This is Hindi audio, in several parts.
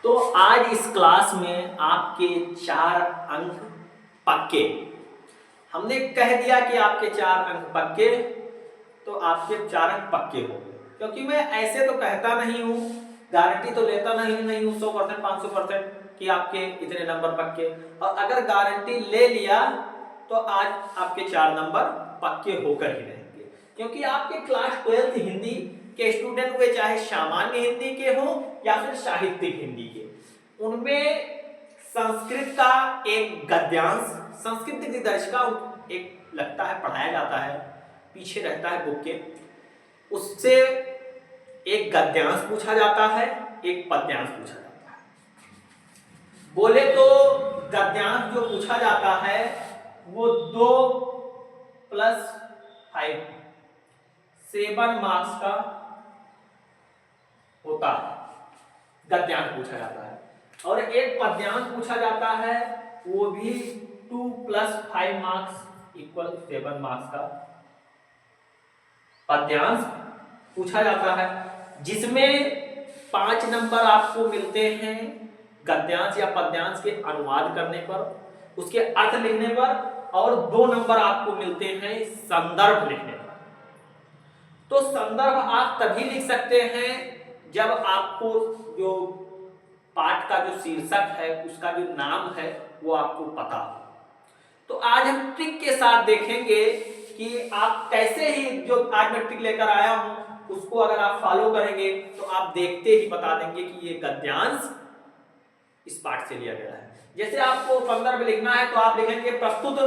तो आज इस क्लास में आपके 4 अंक पक्के। हमने कह दिया कि आपके 4 अंक पक्के, तो आपके 4 अंक पक्के हो गए। क्योंकि मैं ऐसे तो कहता नहीं हूँ, गारंटी तो लेता नहीं हूँ 100% 500% कि आपके इतने नंबर पक्के। और अगर गारंटी ले लिया तो आज आपके 4 नंबर पक्के होकर ही रहेंगे। क्योंकि आपके क्लास 12th हिंदी के स्टूडेंट हुए, चाहे सामान्य हिंदी के हो या फिर साहित्यिक हिंदी के, उनमें संस्कृत का एक गद्यांश, संस्कृत की दर्शिका एक लगता है पढ़ाया जाता है, पीछे रहता है बुक के, उससे एक गद्यांश पूछा जाता है, एक पद्यांश पूछा जाता है। बोले तो गद्यांश जो पूछा जाता है वो 2 + 5 7 मार्क्स का होता है, गद्यांश पूछा जाता है। और एक पद्यांश पूछा जाता है, वो भी 2 + 5 मार्क्स = 7 मार्क्स का पद्यांश पूछा जाता है, जिसमें 5 नंबर आपको मिलते हैं गद्यांश या पद्यांश के अनुवाद करने पर, उसके अर्थ लिखने पर, और 2 नंबर आपको मिलते हैं संदर्भ लिखने पर। तो संदर्भ आप तभी लिख सकते हैं जब आपको जो पाठ का जो शीर्षक है, उसका जो नाम है, वो आपको पता हो। तो आज हम ट्रिक के साथ देखेंगे कि आप कैसे ही, जो आज मैं ट्रिक लेकर आया हूं उसको अगर आप फॉलो करेंगे तो आप देखते ही बता देंगे कि ये गद्यांश इस पाठ से लिया गया है। जैसे आपको संदर्भ लिखना है तो आप लिखेंगे प्रस्तुत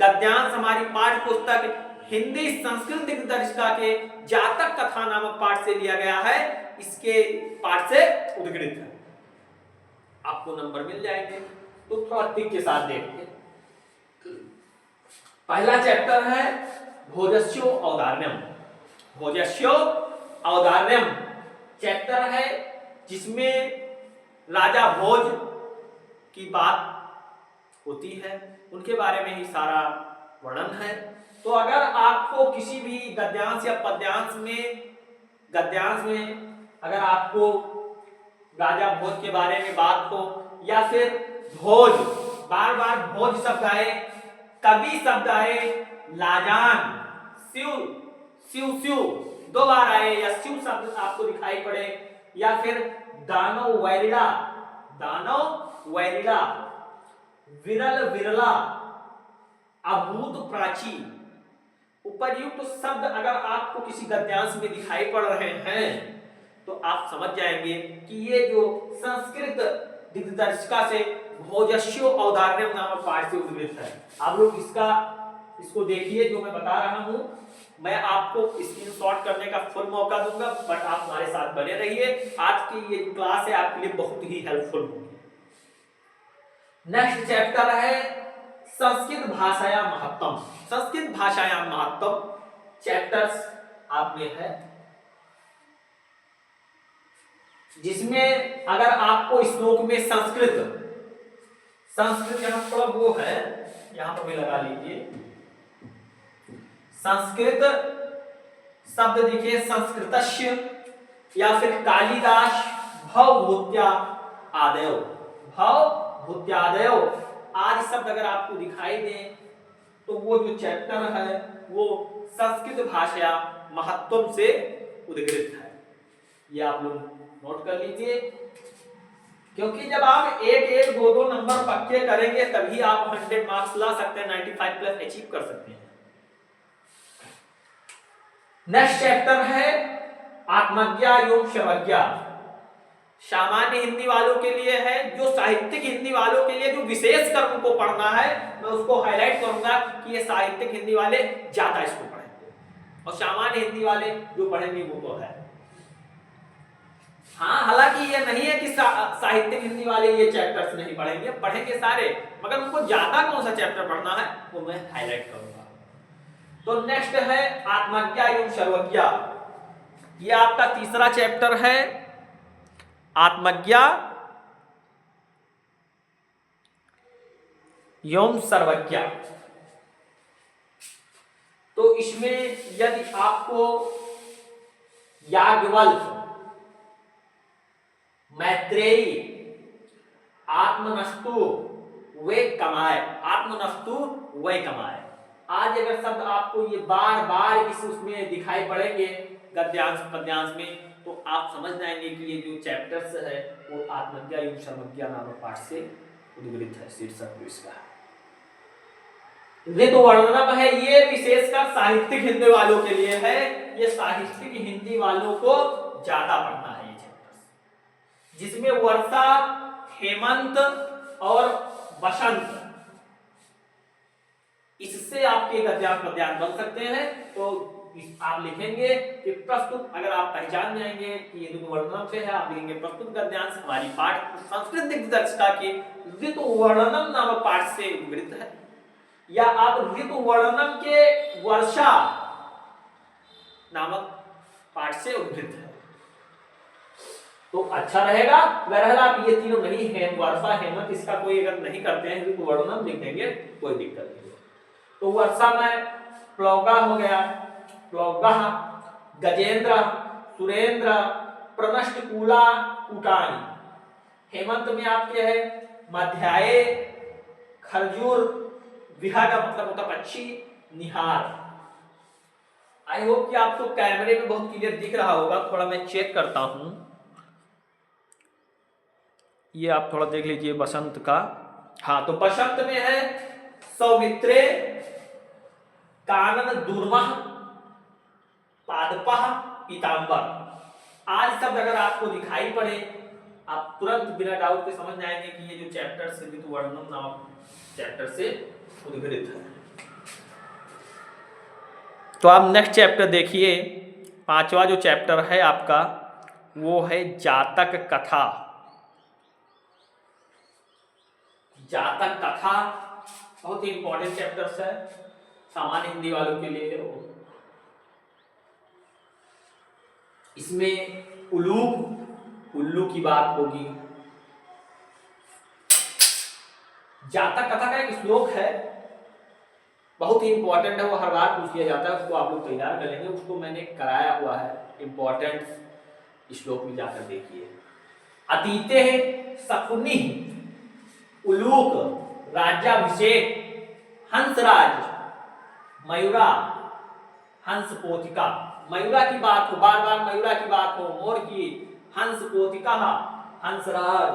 गद्यांश हमारी पाठ्य पुस्तक हिंदी संस्कृत दर्शिका के जातक कथा नामक पाठ से लिया गया है, इसके पाठ से उद्धृत है। आपको नंबर मिल जाएंगे। तो थोड़ा ट्रिक के साथ देखते हैं। पहला चैप्टर है भोजस्यो औदार्यम। भोजस्यो औदार्यम चैप्टर है जिसमें राजा भोज की बात होती है, उनके बारे में ही सारा वर्णन है। तो अगर आपको किसी भी गद्यांश या पद्यांश में, गद्यांश में अगर आपको राजा भोज के बारे में बात हो, या फिर भोज, बार बार भोज शब्द आए, कवि शब्द आए, लाजान, शिव, शिव शिव 2 बार आए, या शिव शब्द आपको दिखाई पड़े, या फिर दानव वैरिड़ा, दानव वैरिड़ा, विरल विरला, अभूत प्राची, उपर्युक्त शब्द अगर आपको किसी गद्यांश में दिखाई पड़ रहे हैं तो आप समझ जाएंगे कि ये जो संस्कृत दिग्दर्शिका से भोजस्यो औदार्यम नामक पाठ से उद्धृत है। आप लोग इसको देखिए, जो मैं बता रहा हूं, मैं आपको स्क्रीनशॉट करने का फुल मौका दूंगा, बट आप हमारे साथ बने रहिए। आज की ये क्लास है आपके लिए बहुत ही हेल्पफुल होगी। नेक्स्ट चैप्टर है संस्कृत भाषाया महत्तम। संस्कृत भाषाया महत्तम चैप्टर्स आप में है, जिसमें अगर आपको श्लोक में संस्कृत यहां थोड़ा वो है, यहां पर भी लगा लीजिए, संस्कृत शब्द देखिए, संस्कृतस्य या फिर कालिदास भवभूत्या आदयो, भवभूत्यादयो आदि शब्द अगर आपको दिखाई दे तो वो जो चैप्टर है वो संस्कृत भाषा महत्व से उद्धृत है। ये आप लोग नोट कर लीजिए, क्योंकि जब आप 1-1, 2-2 नंबर पक्के करेंगे तभी आप 100 मार्क्स ला सकते हैं, 95+ अचीव कर सकते हैं। नेक्स्ट चैप्टर है आत्मज्ञा योग सर्वज्ञा। सामान्य हिंदी वालों के लिए है, जो साहित्यिक हिंदी वालों के लिए जो विशेष कर उनको पढ़ना है, मैं उसको हाईलाइट करूंगा कि ये साहित्यिक हिंदी वाले ज्यादा इसको पढ़ेंगे, और सामान्य हिंदी वाले जो पढ़ेंगे वो तो है। हाँ, हालांकि ये नहीं है कि साहित्यिक हिंदी वाले ये चैप्टर्स नहीं पढ़ेंगे, पढ़ेंगे सारे, मगर उनको ज्यादा कौन सा चैप्टर पढ़ना है वो मैं हाईलाइट करूंगा। तो नेक्स्ट है आत्मज्ञा एवं सर्वज्ञा। ये आपका तीसरा चैप्टर है, आत्मज्ञा एवं सर्वज्ञा। तो इसमें यदि आपको याज्ञवल्क्य, मैत्रेयी, आत्मनस्तु वे कमाए, आत्मनस्तु वे कमाए। आज अगर शब्द आपको ये बार बार इस उसमें दिखाई पड़ेंगे गद्यांश पद्यांश में, तो आप समझ जाएंगे कि ये जो चैप्टर्स है वो आत्मज्ञा एवं सर्वज्ञा नामक पाठ से उद्गृत है। शीर्षक जो इसका ऋतु वर्णनम है, ये विशेषकर साहित्यिक हिंदी वालों के लिए है। ये साहित्यिक हिंदी वालों को ज्यादा पढ़ना है ये चैप्टर्स, जिसमें वर्षा, हेमंत और बसंत, इससे आपके गद्यांश पद्यांश बन सकते हैं। तो आप लिखेंगे कि प्रस्तुत, अगर आप पहचान जाएंगे कि ये ऋतु वर्णनम से है, आप लिखेंगे प्रस्तुत गद्यांश हमारी पाठ संस्कृत दिग्दर्शिका के ऋतु वर्णनम नामक पाठ से उद्धृत है, या आप ऋतु वर्णनम के वर्षा नामक पाठ से उद्धृत है, तो अच्छा रहेगा। अगर आप ये तीनों नहीं है, वर्षा हेमंत, इसका कोई अगर नहीं करते हैं ऋतु वर्णनम लिख देंगे, कोई दिक्कत नहीं है। तो वर्षा में प्लौगा हो गया, प्लौगा, गजेंद्र, सुरेंद्र, प्रनष्टकूला, कूटानी। हेमंत में आपके है मध्याये, खरजूर, विहग मतलब होता पक्षी, निहार। आई होप कि आपको कैमरे में बहुत क्लियर दिख रहा होगा, थोड़ा मैं चेक करता हूं। ये आप थोड़ा देख लीजिए बसंत का। हाँ, तो बसंत में है सौमित्रे, कानन, दुर्मह, पादपः, पीतांबर। आज शब्द अगर आपको दिखाई पड़े, आप तुरंत बिना डाउट के समझ जाएंगे कि ये जो चैप्टर से ऋतु वर्णनम नामक चैप्टर से उद्गृत है। तो आप नेक्स्ट चैप्टर देखिए, पांचवा जो चैप्टर है आपका वो है जातक कथा। जातक कथा बहुत ही इंपॉर्टेंट चैप्टर्स है सामान्य हिंदी वालों के लिए। इसमें उल्लू की बात होगी। जातक कथा का एक श्लोक है, बहुत ही इंपॉर्टेंट है, वो हर बार पूछ लिया जाता है, उसको आप लोग तैयार कर लेंगे, उसको मैंने कराया हुआ है। इंपॉर्टेंट श्लोक में जाकर देखिए। अतीते शकुनि, उलूक, राज्याभिषेक, हंसराज, मयूरा, हंस पोथिका। मयूरा की बात हो, बार बार मयूरा की बात हो, मोर की, हंस पोथिका, हंसराज।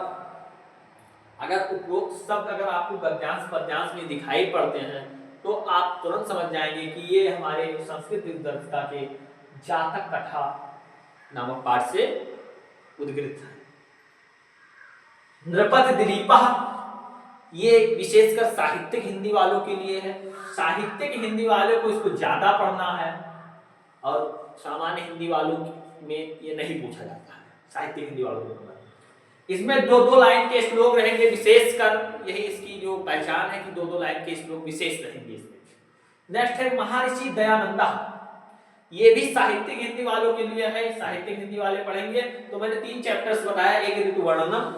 अगर उपरोक्त शब्द अगर आपको गद्यांश पद्यांश में दिखाई पड़ते हैं तो आप तुरंत समझ जाएंगे कि ये हमारे संस्कृत दिग्दर्शिका के जातक कथा नामक पाठ से उद्गृत है। नृपत दिलीपा, ये विशेषकर साहित्यिक हिंदी वालों के लिए है। साहित्यिक हिंदी वालों को इसको ज्यादा पढ़ना है, और सामान्य हिंदी वालों में ये नहीं पूछा जाता है। साहित्यिक हिंदी वालों को इसमें दो दो लाइन के श्लोक रहेंगे विशेषकर, यही इसकी जो पहचान है कि दो दो लाइन के श्लोक विशेष रहेंगे इसमें। नेक्स्ट है महर्षि दयानंदा, ये भी साहित्यिक हिंदी वालों के लिए है, साहित्यिक हिंदी वाले पढ़ेंगे। तो मैंने 3 चैप्टर्स बताया, एक ऋतु वर्णनम,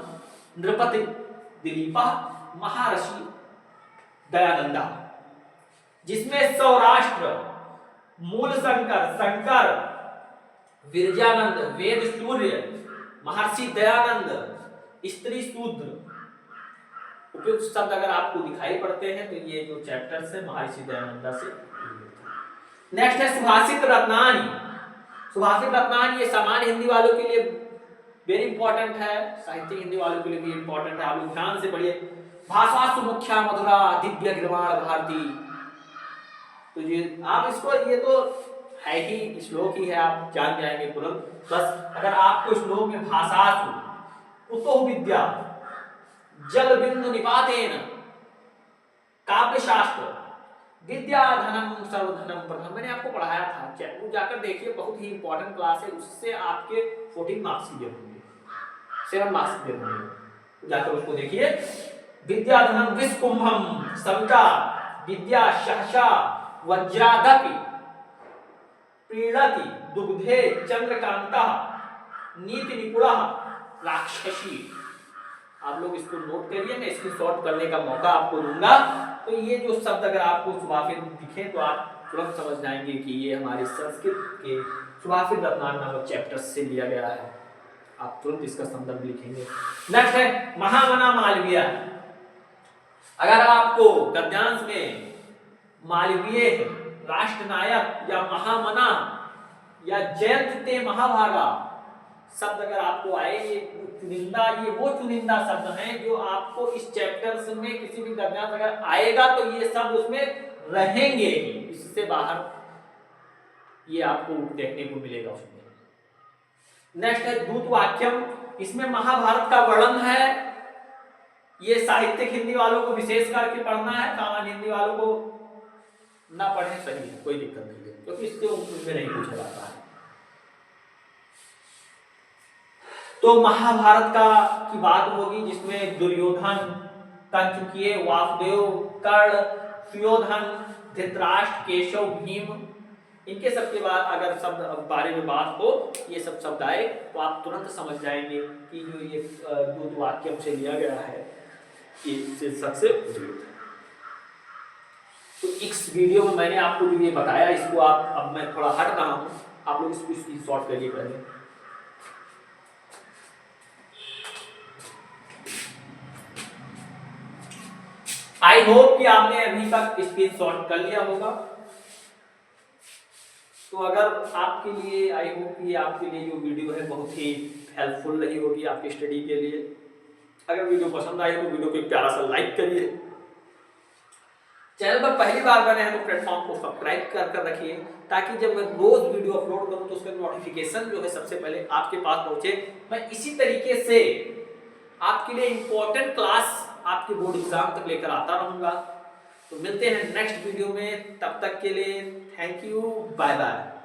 नृपति दिलीपा, महर्षि दयानंदा, जिसमें सौराष्ट्र, मूल शंकर, विरजानंद, वेद सूर्य, महर्षि दयानंद, स्त्री शूद्र, उपयुक्त शब्द अगर आपको दिखाई पड़ते हैं तो ये जो चैप्टर्स है महर्षि दयानंदा से। नेक्स्ट है सुभाषित रत्नानी। सुभाषित रत्नानी ये सामान्य हिंदी वालों के लिए वेरी इंपॉर्टेंट है, साहित्यिक हिंदी वालों के लिए भी इंपॉर्टेंट है, आप लोग ध्यान से पढ़िए। भाषा सुमुख्या मधुरा दिव्य गिरवाण भारती। तो ये आप इसको, ये तो है ही श्लोक ही है, आप जान जाएंगे तुरंत। बस अगर आपको श्लोक में भाषा उतो विद्या, जल बिंदु निपातेन, काव्य शास्त्र, विद्या धनम सर्वधनम प्रथम, मैंने आपको पढ़ाया था, वो जाकर देखिए, बहुत ही इंपॉर्टेंट क्लास है। उससे आपके 14 मार्क्स क्लियर होंगे, 7 मार्क्स क्लियर होंगे, जाकर उसको देखिए। विद्या धनम विस्कुंभम सविता, विद्या सहसा वज्रादपि प्रीणति दुग्धे चंद्रकांता, नीति निपुणा राक्षसी। आप लोग इसको नोट करिए, मैं इसको शॉर्ट करने का मौका आपको दूंगा। तो ये जो शब्द अगर आपको सुभाषित दिखे तो आप तुरंत समझ जाएंगे कि ये हमारे संस्कृत के सुभाषित रत्नान नामक चैप्टर से लिया गया है। आप तुरंत इसका संदर्भ लिखेंगे। नेक्स्ट है महामना मालवीय। अगर आपको गद्यांश में मालवीय, राष्ट्रनायक या महामना या जयंते महाभागा शब्द अगर आपको आए, ये चुनिंदा, ये वो चुनिंदा शब्द हैं जो आपको इस चैप्टर में किसी भी गद्यांश अगर आएगा तो ये शब्द उसमें रहेंगे, इससे बाहर ये आपको देखने को मिलेगा उसमें। नेक्स्ट है दूत वाक्यम। इसमें महाभारत का वर्णन है। ये साहित्यिक हिंदी वालों को विशेष करके पढ़ना है, सामान्य हिंदी वालों को ना पढ़े सही है, कोई दिक्कत नहीं है, क्योंकि इससे उसमें नहीं पूछा जाता है। तो महाभारत का की बात होगी जिसमें दुर्योधन, कंचुकीय, वासुदेव, कर्ण, सुयोधन, धृतराष्ट्र, केशव, भीम, इनके सबके बाद अगर शब्द बारे में बात हो, ये सब शब्द आए तो आप तुरंत समझ जाएंगे कि जो ये दूत वाक्यम से लिया गया है ये शीर्षक से उद्धृत है। तो इस वीडियो में मैंने आपको जो ये बताया, इसको आप, अब मैं थोड़ा हट रहा हूं, आप लोग इसको स्क्रीनशॉट करिए पहले। आई होप कि आपने अभी तक स्क्रीनशॉट कर लिया होगा। तो अगर आपके लिए, आई होप कि आपके लिए जो वीडियो है बहुत ही हेल्पफुल रही होगी आपकी स्टडी के लिए। अगर वीडियो पसंद आई तो वीडियो को एक प्यारा सा लाइक करिए। चैनल पर पहली बार बने हैं तो प्लेटफॉर्म को सब्सक्राइब कर रखिए, ताकि जब मैं रोज वीडियो अपलोड करूं तो उसका नोटिफिकेशन जो है सबसे पहले आपके पास पहुंचे। मैं इसी तरीके से आपके लिए इंपॉर्टेंट क्लास आपके बोर्ड एग्जाम तक लेकर आता रहूंगा। तो मिलते हैं नेक्स्ट वीडियो में, तब तक के लिए थैंक यू, बाय बाय।